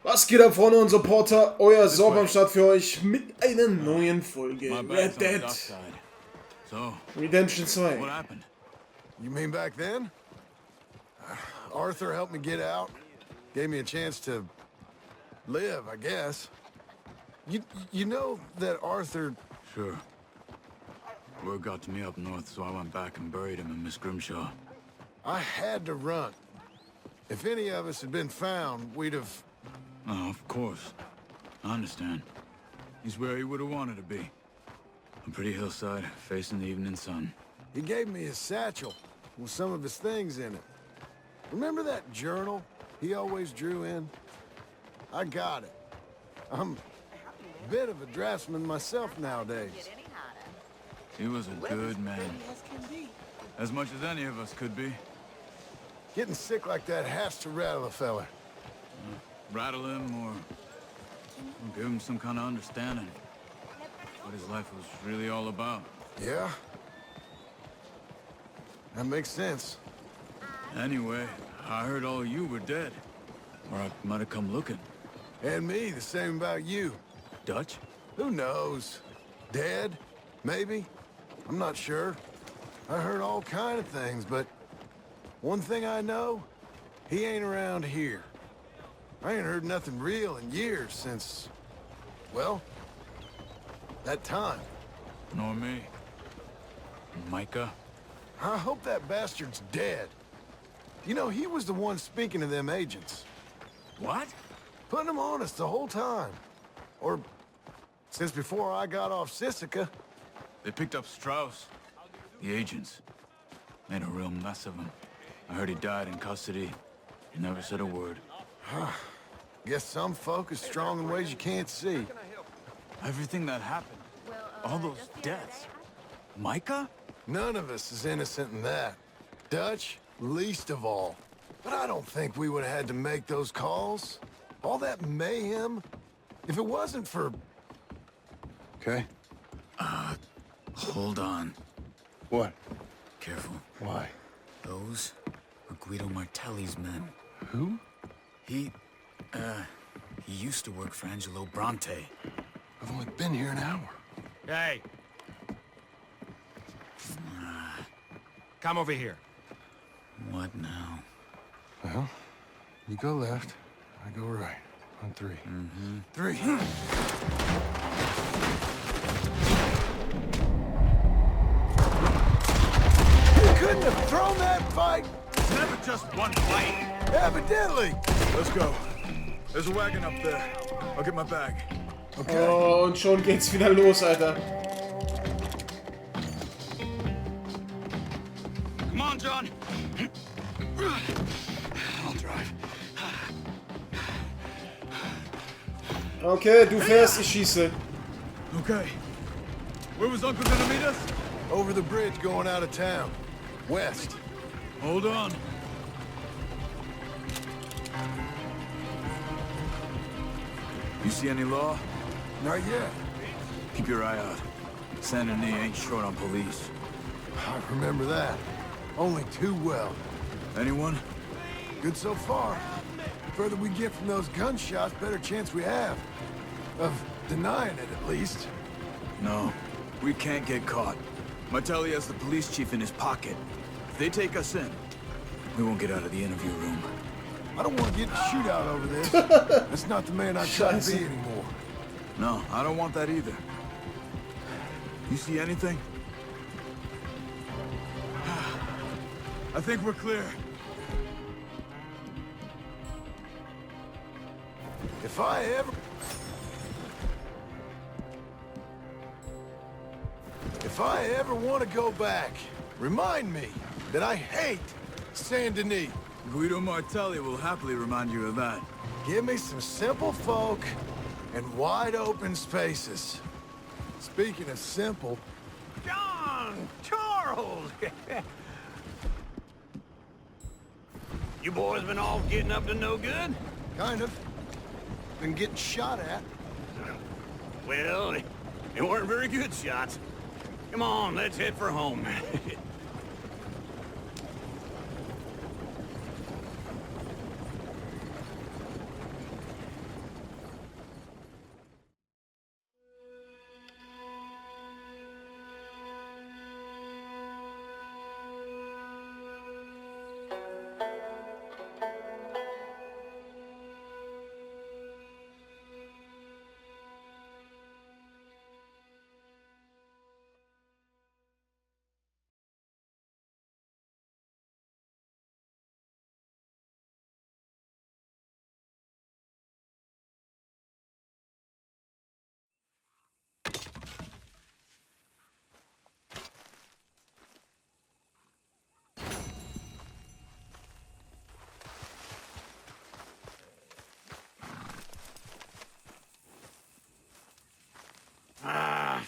Was geht ab, Freunde und Supporter? Euer Sorb am Start für euch mit einer neuen Folge Red Dead Redemption 2. What happened? You mean back then? Arthur helped me get out. Gave me a chance to live, I guess. You know that Arthur... Sure. Word got to me up north, so I went back and buried him in Miss Grimshaw. I had to run. If any of us had been found, we'd have... Oh, of course. I understand. He's where he would have wanted to be. A pretty hillside, facing the evening sun. He gave me his satchel with some of his things in it. Remember that journal he always drew in? I got it. I'm a bit of a draftsman myself nowadays. He was a good man. As much as any of us could be. Getting sick like that has to rattle a fella. Rattle him or give him some kind of understanding. What his life was really all about. Yeah? That makes sense. Anyway, I heard all you were dead. Or I might have come looking. And me, the same about you. Dutch? Who knows? Dead? Maybe? I'm not sure. I heard all kind of things, but one thing I know, he ain't around here. I ain't heard nothing real in years since, well, that time. Nor me. Micah? I hope that bastard's dead. You know, he was the one speaking to them agents. What? Putting them on us the whole time. Or, since before I got off Sisika. They picked up Strauss. The agents. Made a real mess of him. I heard he died in custody. He never said a word. Guess some folk is strong in ways you can't see. Everything that happened. All those deaths. Micah? None of us is innocent in that. Dutch, least of all. But I don't think we would have had to make those calls. All that mayhem. If it wasn't for... Okay. Hold on. What? Careful. Why? Those are Guido Martelli's men. Who? He used to work for Angelo Bronte. I've only been here an hour. Hey! Come over here. What now? Well, you go left, I go right. On three. Mm-hmm. Three. You couldn't have thrown that fight? Never just one fight. Evidently. Let's go. There's a wagon up there. I'll get my bag. Okay. Oh, und schon geht's wieder los, Alter. Come on, John. I'll drive. Okay, du fährst, ich schieße. Okay. Where was Uncle gonna meet us? Over the bridge going out of town. West. Hold on. You see any law? Not yet. Keep your eye out. Saint Denis ain't short on police. I remember that. Only too well. Anyone? Good so far. Further we get from those gunshots, better chance we have. Of denying it, at least. No. We can't get caught. Martelli has the police chief in his pocket. If they take us in, we won't get out of the interview room. I don't want to get in a shootout over this. That's not the man I try to be anymore. No, I don't want that either. You see anything? I think we're clear. If I ever want to go back, remind me that I hate Saint Denis. Guido Martelli will happily remind you of that. Give me some simple folk and wide open spaces. Speaking of simple... John! Charles! You boys been all getting up to no good? Kind of. Been getting shot at. Well, they weren't very good shots. Come on, let's head for home.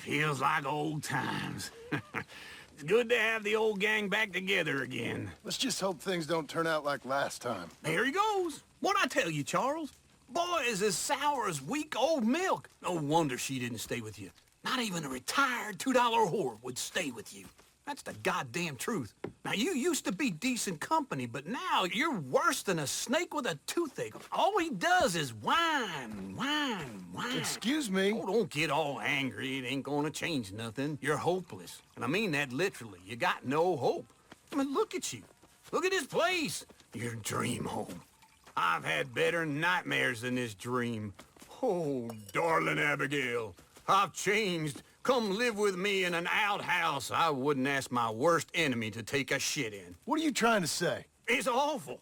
feels like old times. It's good to have the old gang back together again. Let's just hope things don't turn out like last time. Here he goes. What'd I tell you, Charles? Boy is as sour as weak old milk. No wonder she didn't stay with you. Not even a retired $2 whore would stay with you. That's the goddamn truth. Now, you used to be decent company, but now you're worse than a snake with a toothache. All he does is whine, whine, whine. Excuse me? Oh, don't get all angry. It ain't gonna change nothing. You're hopeless. And I mean that literally. You got no hope. I mean, look at you. Look at this place. Your dream home. I've had better nightmares than this dream. Oh, darling Abigail, I've changed. Come live with me in an outhouse I wouldn't ask my worst enemy to take a shit in. What are you trying to say? It's awful.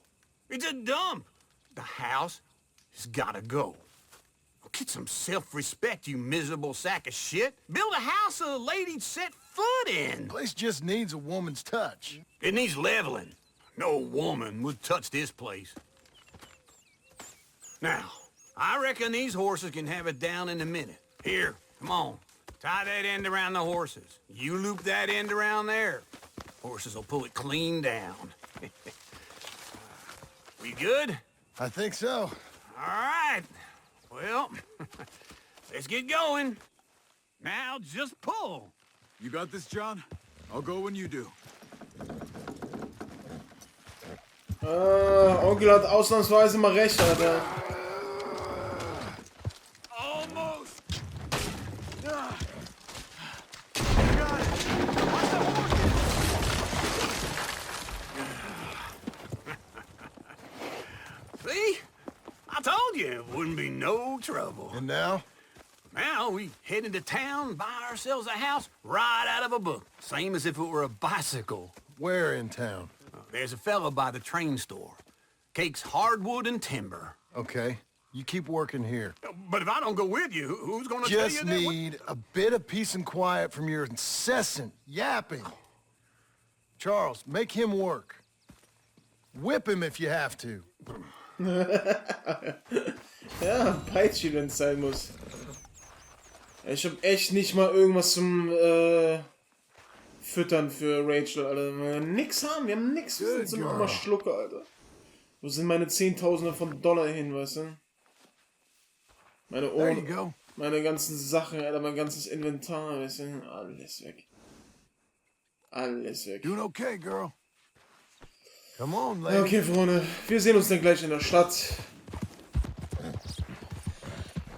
It's a dump. The house has gotta go. Get some self-respect, you miserable sack of shit. Build a house a lady'd set foot in. Place just needs a woman's touch. It needs leveling. No woman would touch this place. Now, I reckon these horses can have it down in a minute. Here, come on. Tie that end around the horses. You loop that end around there. Horses will pull it clean down. We good? I think so. All right. Well, let's get going. Now just pull. You got this, John? I'll go when you do. Onkel hat ausnahmsweise mal recht, Alter. Almost. See? I told you it wouldn't be no trouble. And now? Now we head into town, buy ourselves a house right out of a book. Same as if it were a bicycle. Where in town? There's a fella by the train store. Cakes hardwood and timber. Okay. You keep working here. But if I don't go with you, who's gonna tell you Just that? need a bit of peace and quiet from your incessant yapping. Charles, make him work. Whip him if you have to. Ja, Peitsche, wenn es sein muss. Ich hab echt nicht mal irgendwas zum Füttern für Rachel, Alter. Wir nix haben, wir haben nix. Wir sind so ein armer Schlucker, Alter. Wo sind meine Zehntausende von Dollar hin, weißt du? Meine There you Ohren, go. meine ganzen Sachen, Alter, mein ganzes Inventar, weißt du? Alles weg. Alles weg. Doing okay, girl. Come on, lady. Okay, Freunde, wir sehen uns dann gleich in der Stadt.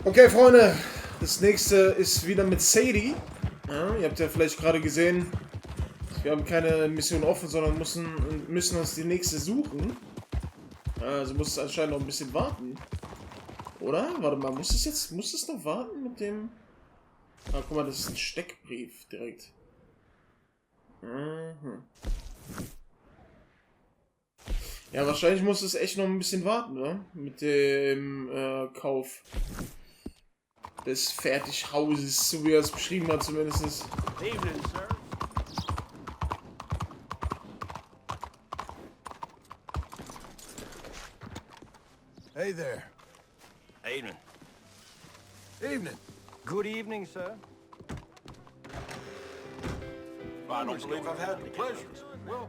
Okay, Freunde, das nächste ist wieder mit Sadie. Ja, ihr habt ja vielleicht gerade gesehen, wir haben keine Mission offen, sondern müssen uns die nächste suchen. Also muss es anscheinend noch ein bisschen warten. Oder? Warte mal, muss es noch warten mit dem... Ah, guck mal, das ist ein Steckbrief direkt. Mhm. Ja, wahrscheinlich muss es echt noch ein bisschen warten, ne? Mit dem Kauf des Fertighauses, so wie er es beschrieben hat zumindest. Evening, sir. Hey there. Evening. Evening. Good evening, sir. I don't believe I've had the pleasure. Well,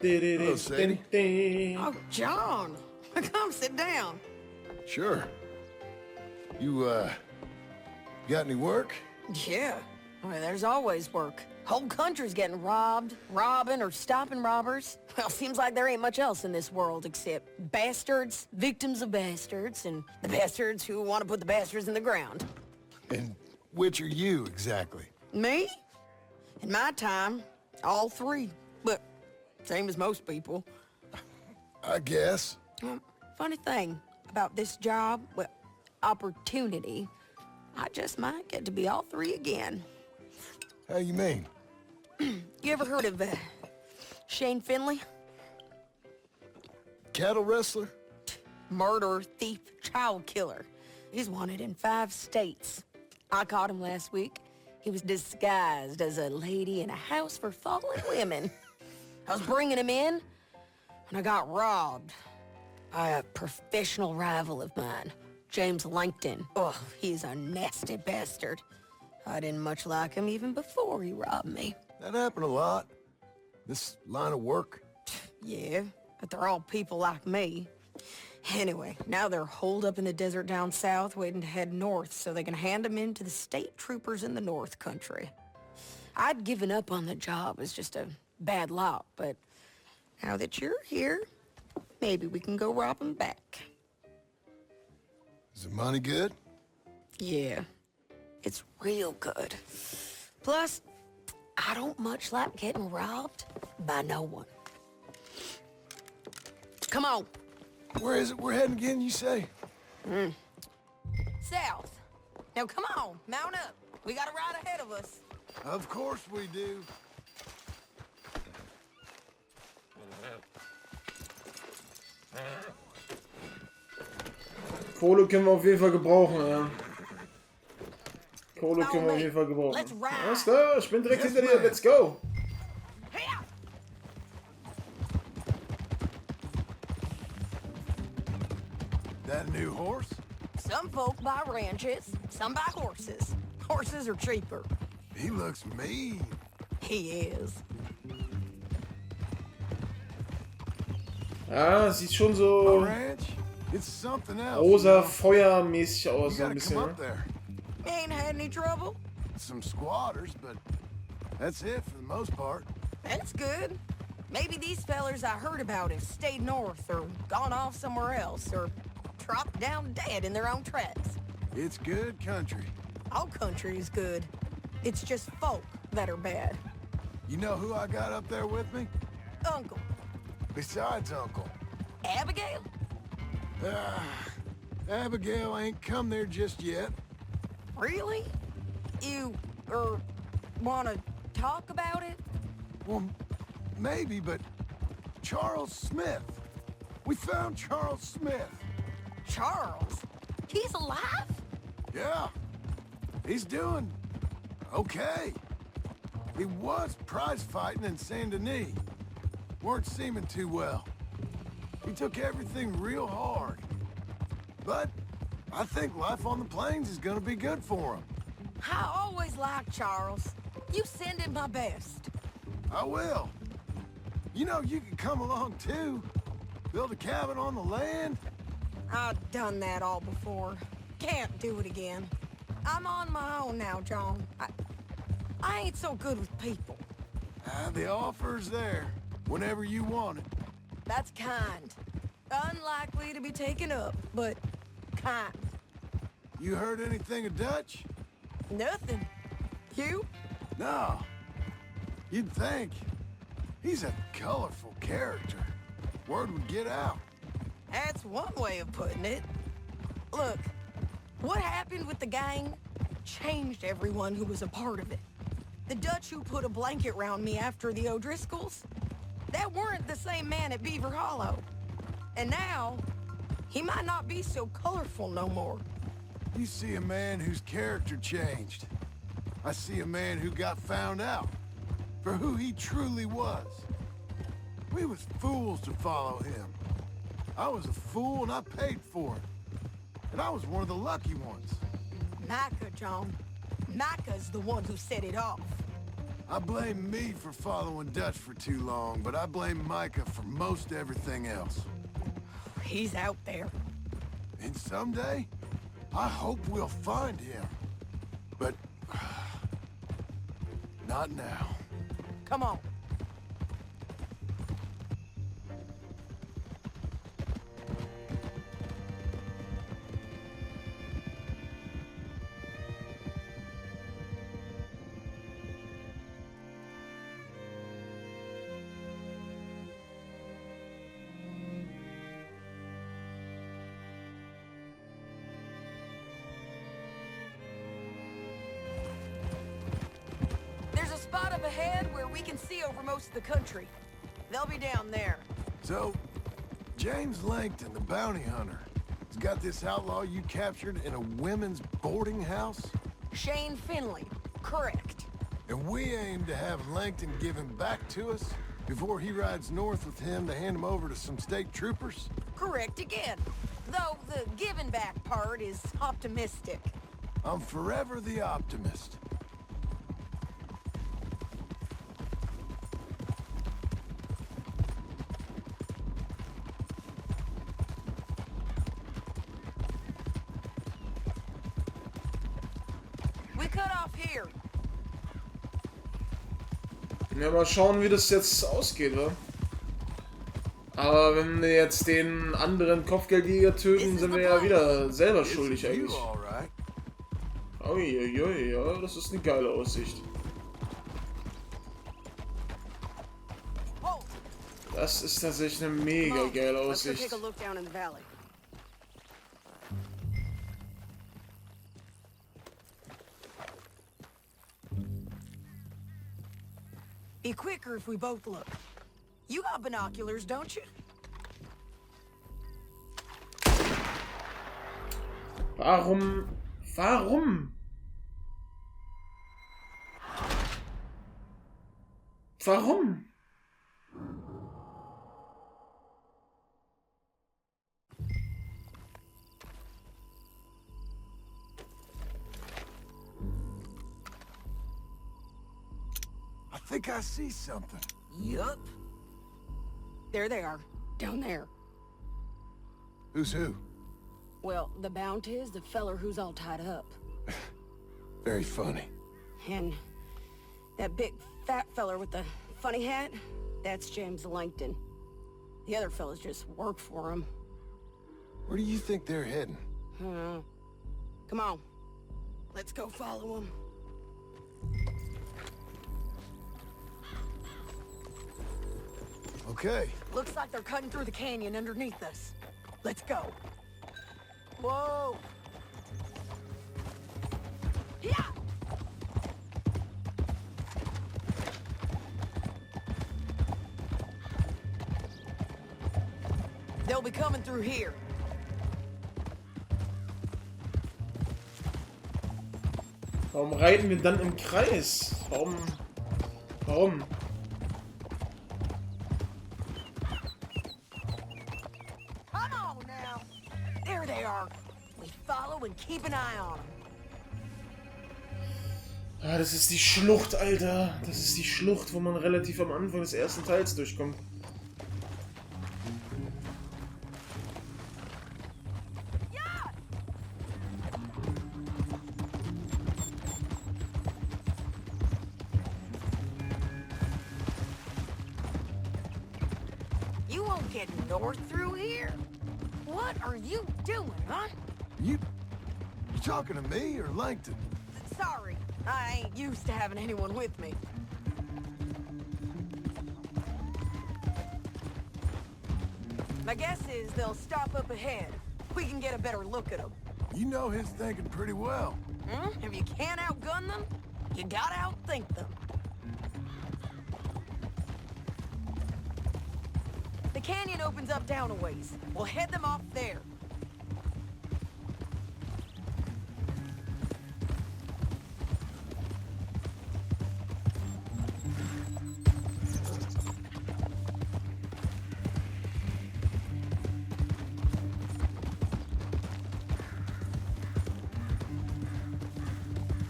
hello, Sadie. Oh, John, come sit down. Sure. You, got any work? Yeah, I mean, there's always work. Whole country's getting robbed, robbing, or stopping robbers. Well, seems like there ain't much else in this world except bastards, victims of bastards, and the bastards who want to put the bastards in the ground. And which are you, exactly? Me? In my time, all three. But same as most people. I guess. Funny thing about this job, well, opportunity, I just might get to be all three again. How you mean? You ever heard of Shane Finley? Cattle wrestler? Murderer, thief, child killer. He's wanted in 5 states. I caught him last week. He was disguised as a lady in a house for fallen women. I was bringing him in, and I got robbed by a professional rival of mine. James Langton. Ugh, he's a nasty bastard. I didn't much like him even before he robbed me. That happened a lot. This line of work. Yeah, but they're all people like me. Anyway, now they're holed up in the desert down south waiting to head north so they can hand them in to the state troopers in the north country. I'd given up on the job as just a bad lot, but now that you're here, maybe we can go rob them back. Is the money good? Yeah, it's real good. Plus, I don't much like getting robbed by no one. Come on. Where is it we're heading again, you say? South. Now come on, mount up. We got a ride ahead of us. Of course we do. Kohle können wir auf jeden Fall gebrauchen, ja. Kohle Oh, können wir auf jeden Fall gebrauchen. Let's ride. Alles klar, ich bin direkt Yes, hinter dir, man. let's go. Here. That new horse? Some folk buy ranches, some buy horses. Horses are cheaper. He looks mean. He is. Ja, sieht schon A so ranch? It's something else. rosa feuermäßig You aus, so gotta ein come bisschen. up there. Ain't had any trouble? Some squatters, but that's it for the most part. That's good. Maybe these fellers I heard about have stayed north or gone off somewhere else or dropped down dead in their own tracks. It's good country. All country is good. It's just folk that are bad. You know who I got up there with me? Uncle, Besides Uncle. Abigail? Abigail ain't come there just yet. Really? You, wanna talk about it? Well, maybe, but Charles Smith. We found Charles Smith. Charles? He's alive? Yeah. He's doing okay. He was prize fighting in Saint Denis. Weren't seeming too well. He took everything real hard. But I think life on the plains is gonna be good for him. I always liked Charles. You send him my best. I will. You know, you can come along too. Build a cabin on the land. I've done that all before. Can't do it again. I'm on my own now, John. I ain't so good with people. The offer's there whenever you want it. That's kind. Unlikely to be taken up, but kind. You heard anything of Dutch? Nothing. You? No. You'd think. He's a colorful character. Word would get out. That's one way of putting it. Look, what happened with the gang changed everyone who was a part of it. The Dutch who put a blanket round me after the O'Driscolls, that weren't the same man at Beaver Hollow. And now, he might not be so colorful no more. You see a man whose character changed. I see a man who got found out for who he truly was. We was fools to follow him. I was a fool and I paid for it. And I was one of the lucky ones. Micah, John. Micah's the one who set it off. I blame me for following Dutch for too long, but I blame Micah for most everything else. He's out there. And someday, I hope we'll find him. But not now. Come on. There's a spot up ahead where we can see over most of the country. They'll be down there. So, James Langton, the bounty hunter, has got this outlaw you captured in a women's boarding house? Shane Finley. Correct. And we aim to have Langton give him back to us before he rides north with him to hand him over to some state troopers? Correct again. Though the giving back part is optimistic. I'm forever the optimist. We cut off here. Ja, mal schauen, wie das jetzt ausgeht, wa? Aber wenn wir jetzt den anderen Kopfgeldjäger töten, sind wir ja wieder selber schuldig You eigentlich. all right? Uiuiui, ja, das ist eine geile Aussicht. Whoa. Das ist tatsächlich eine mega geile Let's go Aussicht. take a look down in the valley. Be quicker if we both look. You got binoculars, don't you? Warum? Warum? Warum? I think I see something. Yup. There they are, down there. Who's who? Well, the Bounty is the feller who's all tied up. Very funny. And that big fat feller with the funny hat, that's James Langton. The other fellas just work for him. Where do you think they're heading? Come on. Let's go follow him. Okay. Looks like they're cutting through the canyon underneath us. Let's go. Whoa! Yeah! They'll be coming through here. Warum reiten wir dann im Kreis? Warum? Warum? Come on now. There they are. We follow and keep an eye on them. Ah, das ist die Schlucht, Alter. Das ist die Schlucht, wo man relativ am Anfang des ersten Teils durchkommt. You won't get north through here. What are you doing, huh? You talking to me or Langton? Sorry, I ain't used to having anyone with me. My guess is they'll stop up ahead. We can get a better look at them. You know his thinking pretty well. If you can't outgun them, you gotta outthink them. The canyon opens up down a ways. We'll head them off there.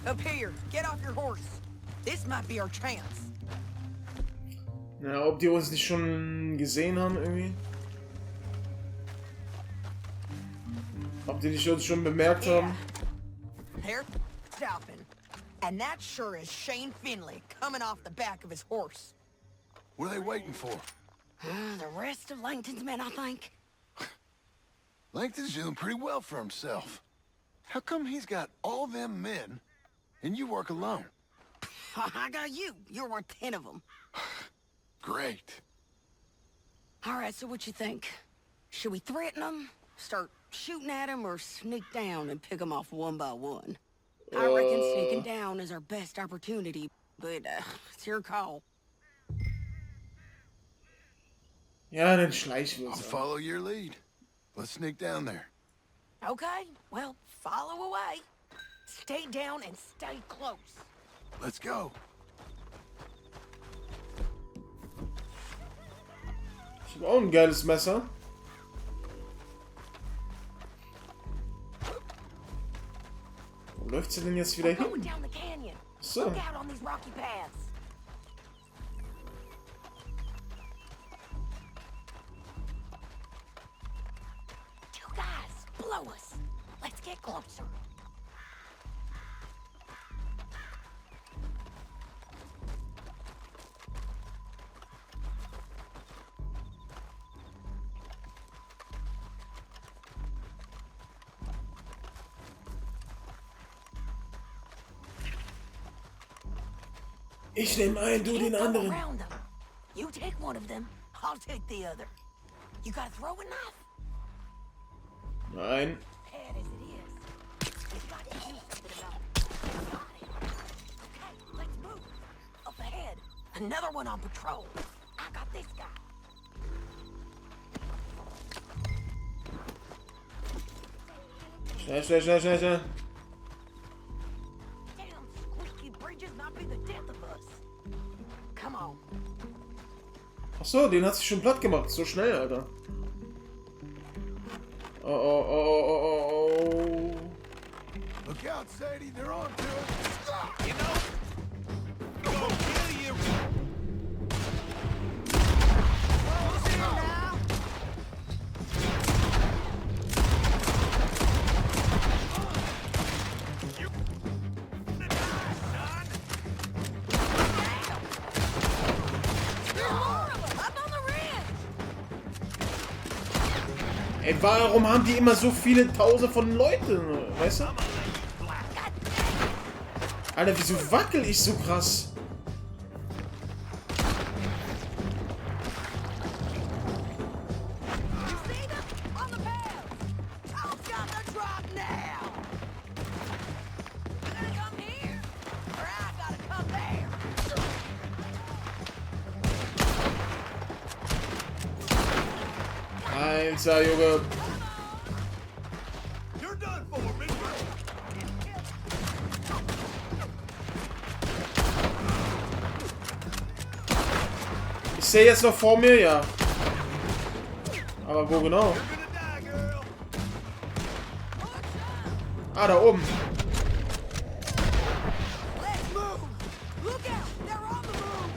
Up here, get off your horse. This might be our chance. Ja, ob die uns nicht schon gesehen haben irgendwie? Ob die nicht uns schon bemerkt haben? They're stopping. And that sure is Shane Finley coming off the back of his horse. What are they waiting for? The rest of Langton's men, I think. Langton's doing pretty well for himself. How come he's got all them men and you work alone? I got you. You're worth 10 of them. Great. All right, so what you think? Should we threaten them, start shooting at them, or sneak down and pick them off one by one? I reckon sneaking down is our best opportunity, but it's your call. Ja, dann schleichen wir I'll uns. follow your lead. Let's sneak down there. Okay, well, follow away. Stay down and stay close. Let's go. Ich habe auch ein geiles Messer. Wo läuft sie denn jetzt wieder hin? Going down the canyon. So. Look out on these rocky paths. Two guys below us. Let's get closer. Ich nehme einen, du den Can't go anderen. around them. You take one of them, I'll take the other. You gotta throw a knife. Nein. Bad as it is, it's got to do something about it. Got it. Okay, let's move. Up ahead, another one on patrol. I got this guy. Schnell, schnell, schnell, schnell, schnell. Damn squeaky bridges not be the death of us. Come on. Achso, den hat sich schon platt gemacht. So schnell, Alter. Oh, oh, oh, oh, oh, oh. Look out, Sadie, they're on to it. You know, I'm gonna kill you. Ey, warum haben die immer so viele Tausende von Leuten? Weißt du? Alter, wieso wackel ich so krass? Alter, Junge. You're done for, mister. Ich sehe jetzt noch vor mir, ja. Aber wo genau? You're gonna die, girl. Ah, da oben. Let's move! Look out! They're on the move!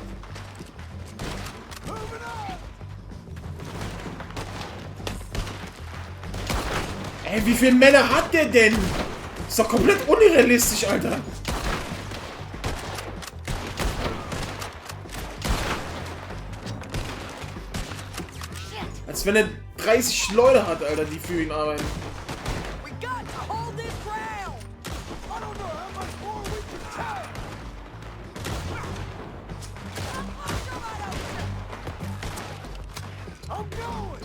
Moving on! Ey, wie viele Männer hat der denn? Ist doch komplett unrealistisch, Alter. Als wenn er 30 Leute hat, Alter, die für ihn arbeiten. We got to hold this ground! I don't know how much more we can take. I'm going.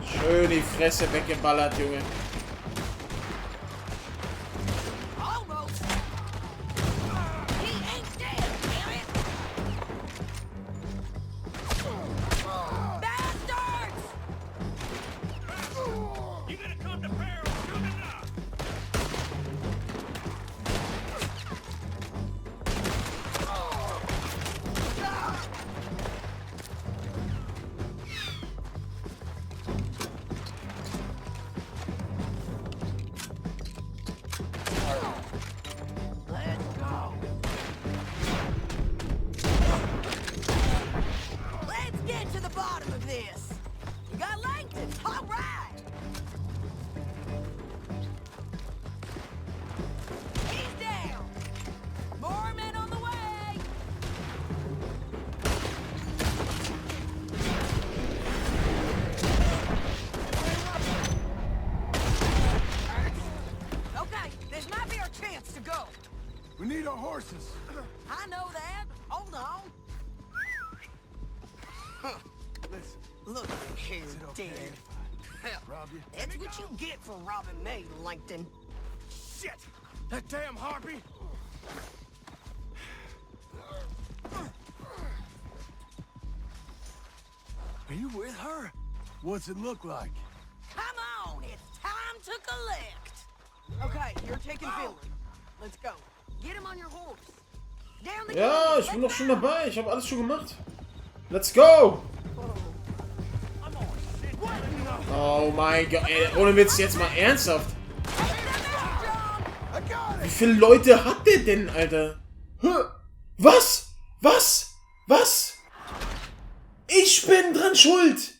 Schön die Fresse weggeballert, Junge. Almost! He ain't dead, damn it! Bastards! You gonna come to Barrel soon enough. Let's go! Let's get to the bottom of this! You got Langton, all right! He's down! More men on the way! Okay, this might be our chance to go. We need our horses. I know that. Hold on. Listen, Look here, is it okay dear. if Hell, I rob you? that's what you get for robbing me, Langton. Shit! That damn harpy! Are you with her? What's it look like? Come on, it's time to collect. Okay, you're taking Finley. Let's go. Get him on your horse. Down the Ja, canyon, ich bin let's doch schon go. dabei. Ich habe alles schon gemacht. Let's go! Oh, I'm gonna sit Oh mein Gott, ey, ohne Witz, jetzt mal ernsthaft. Wie viele Leute hat der denn, Alter? Was? Was? Was? Ich bin dran schuld!